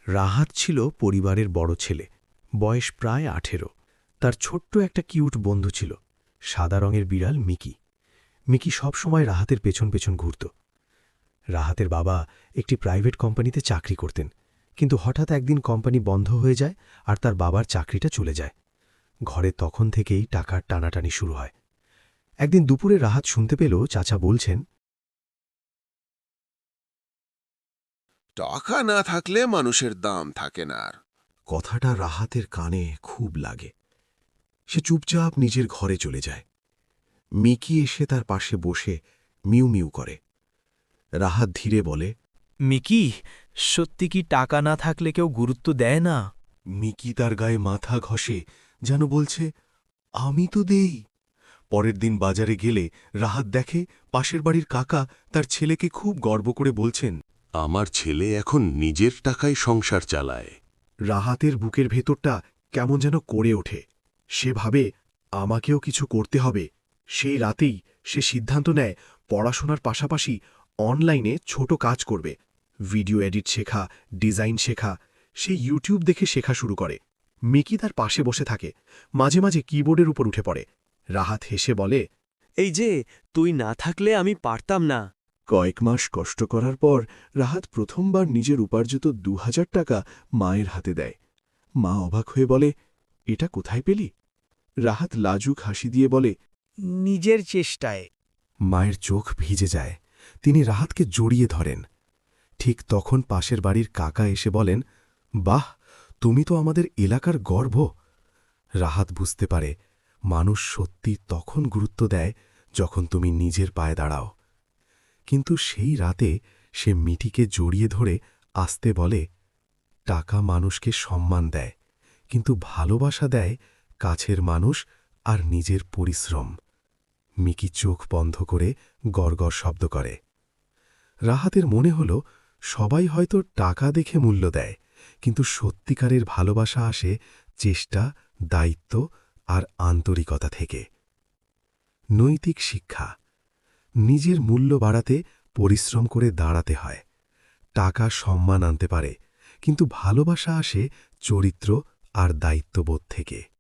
রাহাত ছিল পরিবারের বড় ছেলে, বয়স প্রায় 18। তার ছোট্ট একটা কিউট বন্ধু ছিল, সাদা রঙের বিড়াল মিকি। মিকি সবসময় রাহাতের পেছন পেছন ঘুরত। রাহাতের বাবা একটি প্রাইভেট কোম্পানিতে চাকরি করতেন, কিন্তু হঠাৎ একদিন কোম্পানি বন্ধ হয়ে যায় আর তার বাবার চাকরিটা চলে যায়। ঘরে তখন থেকেই টাকার টানাটানি শুরু হয়। একদিন দুপুরে রাহাত শুনতে পেল চাচা বলছেন, টাকা না থাকলে মানুষের দাম থাকে না আর। কথাটা রাহাতের কানে খুব লাগে। সে চুপচাপ নিজের ঘরে চলে যায়। মিকি এসে তার পাশে বসে মিউ মিউ করে। রাহাত ধীরে বলে, মিকি, সত্যি কি টাকা না থাকলে কেউ গুরুত্ব দেয় না? মিকি তার গায়ে মাথা ঘষে, যেন বলছে, আমি তো দেই। পরের দিন বাজারে গেলে রাহাত দেখে পাশের বাড়ির কাকা তার ছেলেকে খুব গর্ব করে বলছেন, আমার ছেলে এখন নিজের টাকায় সংসার চালায়। রাহাতের বুকের ভেতরটা কেমন যেন করে ওঠে। সে ভাবে, আমাকেও কিছু করতে হবে। সেই রাতেই সে সিদ্ধান্ত নেয় পড়াশোনার পাশাপাশি অনলাইনে ছোট কাজ করবে। ভিডিও এডিট শেখা, ডিজাইন শেখা। সে ইউটিউব দেখে শেখা শুরু করে। মিকি তার পাশে বসে থাকে, মাঝে মাঝে কিবোর্ডের উপর উঠে পড়ে। রাহাত হেসে বলে, এই যে, তুই না থাকলে আমি পারতাম না। কয়েক মাস কষ্ট করার পর রাহাত প্রথমবার নিজের উপার্জিত ২,০০০ টাকা মায়ের হাতে দেয়। মা অবাক হয়ে বলে, এটা কোথায় পেলি? রাহাত লাজুক হাসি দিয়ে বলে, নিজের চেষ্টায়। মায়ের চোখ ভিজে যায়। তিনি রাহাতকে জড়িয়ে ধরেন। ঠিক তখন পাশের বাড়ির কাকা এসে বলেন, বাহ, তুমি তো আমাদের এলাকার গর্ব। রাহাত বুঝতে পারে, মানুষ সত্যি তখন গুরুত্ব দেয় যখন তুমি নিজের পায়ে দাঁড়াও। কিন্তু সেই রাতে সে মিটিকে জড়িয়ে ধরে আস্তে বলে, টাকা মানুষকে সম্মান দেয়, কিন্তু ভালোবাসা দেয় কাছের মানুষ আর নিজের পরিশ্রম। মিকি চোখ বন্ধ করে গড়গড় শব্দ করে। রাহাতের মনে হল, সবাই হয়তো টাকা দেখে মূল্য দেয়, কিন্তু সত্যিকারের ভালোবাসা আসে চেষ্টা, দায়িত্ব আর আন্তরিকতা থেকে। নৈতিক শিক্ষা: নিজের মূল্য বাড়াতে পরিশ্রম করে দাঁড়াতে হয়। টাকা সম্মান আনতে পারে, কিন্তু ভালোবাসা আসে চরিত্র আর দায়িত্ববোধ থেকে।